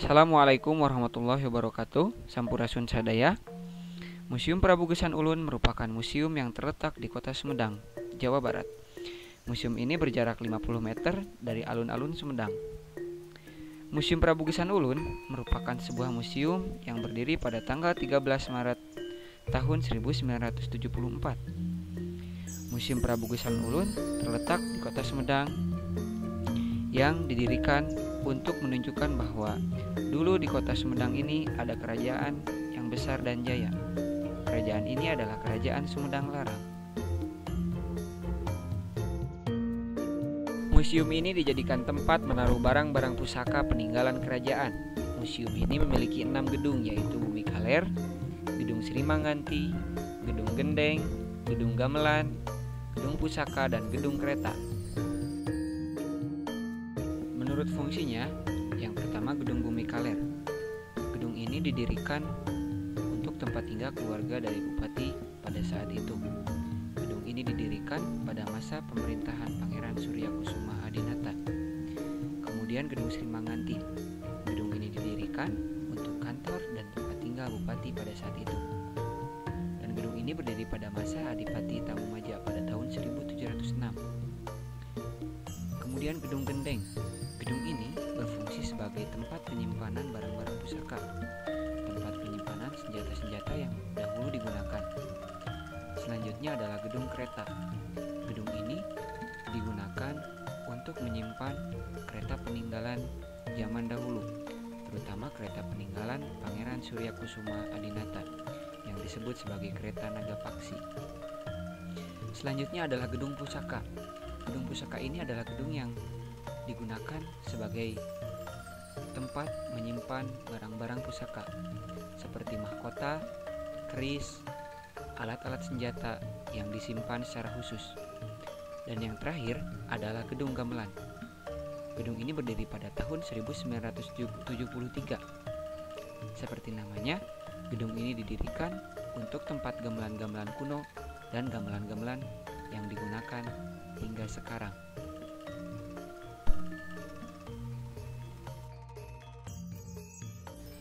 Assalamualaikum warahmatullahi wabarakatuh. Sampurasun sadaya. Museum Prabu Geusan Ulun merupakan museum yang terletak di Kota Sumedang, Jawa Barat. Museum ini berjarak 50 meter dari alun-alun Sumedang. Museum Prabu Geusan Ulun merupakan sebuah museum yang berdiri pada tanggal 13 Maret tahun 1974. Museum Prabu Geusan Ulun terletak di Kota Sumedang yang didirikan untuk menunjukkan bahwa dulu di Kota Sumedang ini ada kerajaan yang besar dan jaya. Kerajaan ini adalah Kerajaan Sumedang Larang. Museum ini dijadikan tempat menaruh barang-barang pusaka peninggalan kerajaan. Museum ini memiliki 6 gedung, yaitu Bumi Kaler, Gedung Sri Mangganti, Gedung Gendeng, Gedung Gamelan, Gedung Pusaka, dan Gedung Kereta. Menurut fungsinya, yang pertama Gedung Bumi Kaler. Gedung ini didirikan untuk tempat tinggal keluarga dari bupati pada saat itu. Gedung ini didirikan pada masa pemerintahan Pangeran Suryakusuma Adinata. Kemudian Gedung Sri Mangganti. Gedung ini didirikan untuk kantor dan tempat tinggal bupati pada saat itu. Dan gedung ini berdiri pada masa Adipati Tamumaja pada tahun 1706. Kemudian Gedung Gendeng. Gedung ini berfungsi sebagai tempat penyimpanan barang-barang pusaka, tempat penyimpanan senjata-senjata yang dahulu digunakan. Selanjutnya adalah Gedung Kereta. Gedung ini digunakan untuk menyimpan kereta peninggalan zaman dahulu, terutama kereta peninggalan Pangeran Suryakusuma Adinata yang disebut sebagai kereta Nagapaksi. Selanjutnya adalah Gedung Pusaka. Gedung Pusaka ini adalah gedung yang digunakan sebagai tempat menyimpan barang-barang pusaka seperti mahkota, keris, alat-alat senjata yang disimpan secara khusus. Dan yang terakhir adalah Gedung Gamelan. Gedung ini berdiri pada tahun 1973. Seperti namanya, gedung ini didirikan untuk tempat gamelan-gamelan kuno dan gamelan-gamelan yang digunakan hingga sekarang.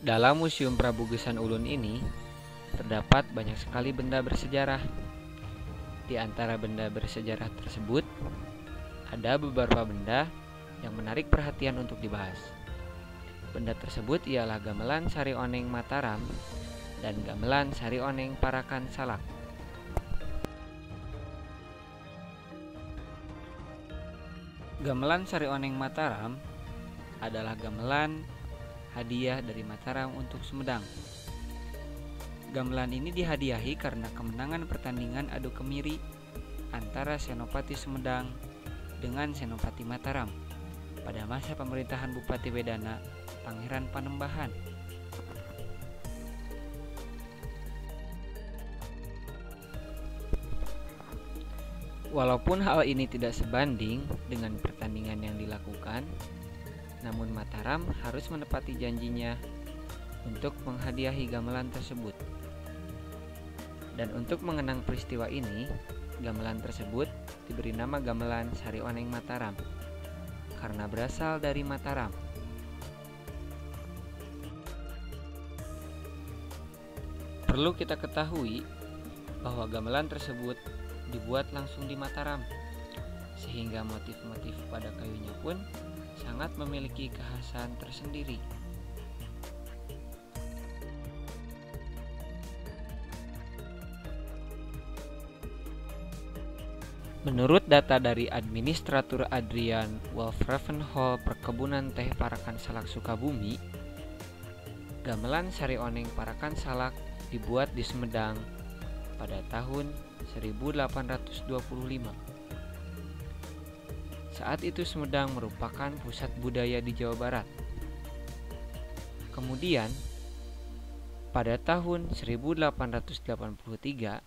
Dalam Museum Prabu Geusan Ulun ini terdapat banyak sekali benda bersejarah. Di antara benda bersejarah tersebut ada beberapa benda yang menarik perhatian untuk dibahas. Benda tersebut ialah Gamelan Sari Oneng Mataram dan Gamelan Sari Oneng Parakan Salak. Gamelan Sari Oneng Mataram adalah gamelan hadiah dari Mataram untuk Sumedang. Gamelan ini dihadiahi karena kemenangan pertandingan adu kemiri antara Senopati Sumedang dengan Senopati Mataram pada masa pemerintahan Bupati Wedana Pangeran Panembahan. Walaupun hal ini tidak sebanding dengan pertandingan yang dilakukan, namun Mataram harus menepati janjinya untuk menghadiahi gamelan tersebut. Dan untuk mengenang peristiwa ini, gamelan tersebut diberi nama Gamelan Sari Oneng Mataram karena berasal dari Mataram. Perlu kita ketahui bahwa gamelan tersebut dibuat langsung di Mataram, sehingga motif-motif pada kayunya pun sangat memiliki kekhasan tersendiri. Menurut data dari Administratur Adrian Wolfravenhall Perkebunan Teh Parakan Salak Sukabumi, gamelan Sari Oneng Parakan Salak dibuat di Sumedang pada tahun 1825. Saat itu Sumedang merupakan pusat budaya di Jawa Barat. Kemudian, pada tahun 1883,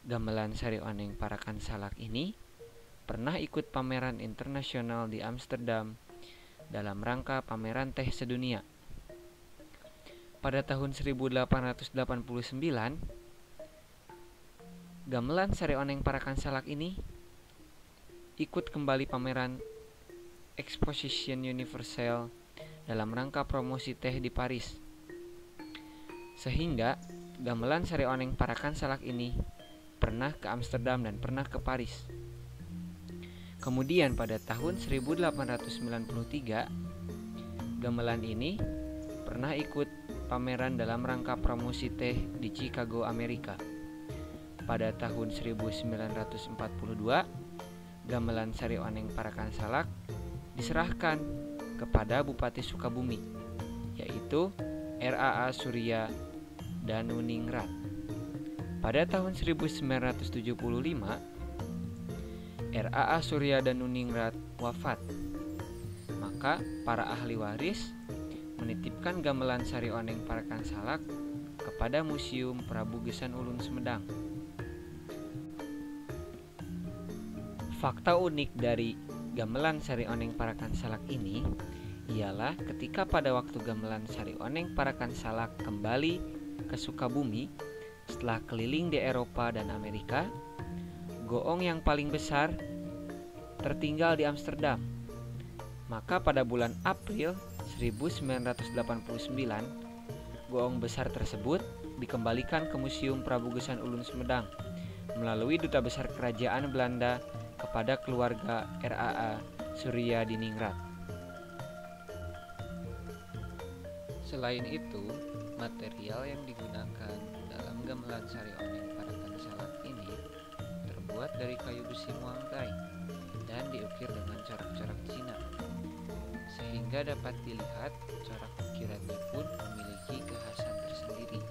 gamelan Sari Oneng Parakan Salak ini pernah ikut pameran internasional di Amsterdam dalam rangka pameran teh sedunia. Pada tahun 1889, gamelan Sari Oneng Parakan Salak ini ikut kembali pameran Exposition Universelle dalam rangka promosi teh di Paris. Sehingga gamelan Sari Oneng Parakan Salak ini pernah ke Amsterdam dan pernah ke Paris. Kemudian pada tahun 1893, gamelan ini pernah ikut pameran dalam rangka promosi teh di Chicago, Amerika. Pada tahun 1942, gamelan Sari Oneng Parakan Salak diserahkan kepada Bupati Sukabumi, yaitu R.A.A. Surya Danuningrat. Pada tahun 1975, R.A.A. Surya Danuningrat wafat. Maka para ahli waris menitipkan gamelan Sari Oneng Parakan Salak kepada Museum Prabu Geusan Ulun Sumedang. Fakta unik dari gamelan Sari Oneng Parakan Salak ini ialah ketika pada waktu gamelan Sari Oneng Parakan Salak kembali ke Sukabumi setelah keliling di Eropa dan Amerika, goong yang paling besar tertinggal di Amsterdam. Maka pada bulan April 1989, goong besar tersebut dikembalikan ke Museum Prabu Geusan Ulun Sumedang melalui Duta Besar Kerajaan Belanda kepada keluarga R.A.A. Surya Diningrat. Selain itu, material yang digunakan dalam gamelan Sari Oneng Parakan Salak ini terbuat dari kayu besi muangkai dan diukir dengan corak-corak Cina, sehingga dapat dilihat corak ukirannya pun memiliki kekhasan tersendiri.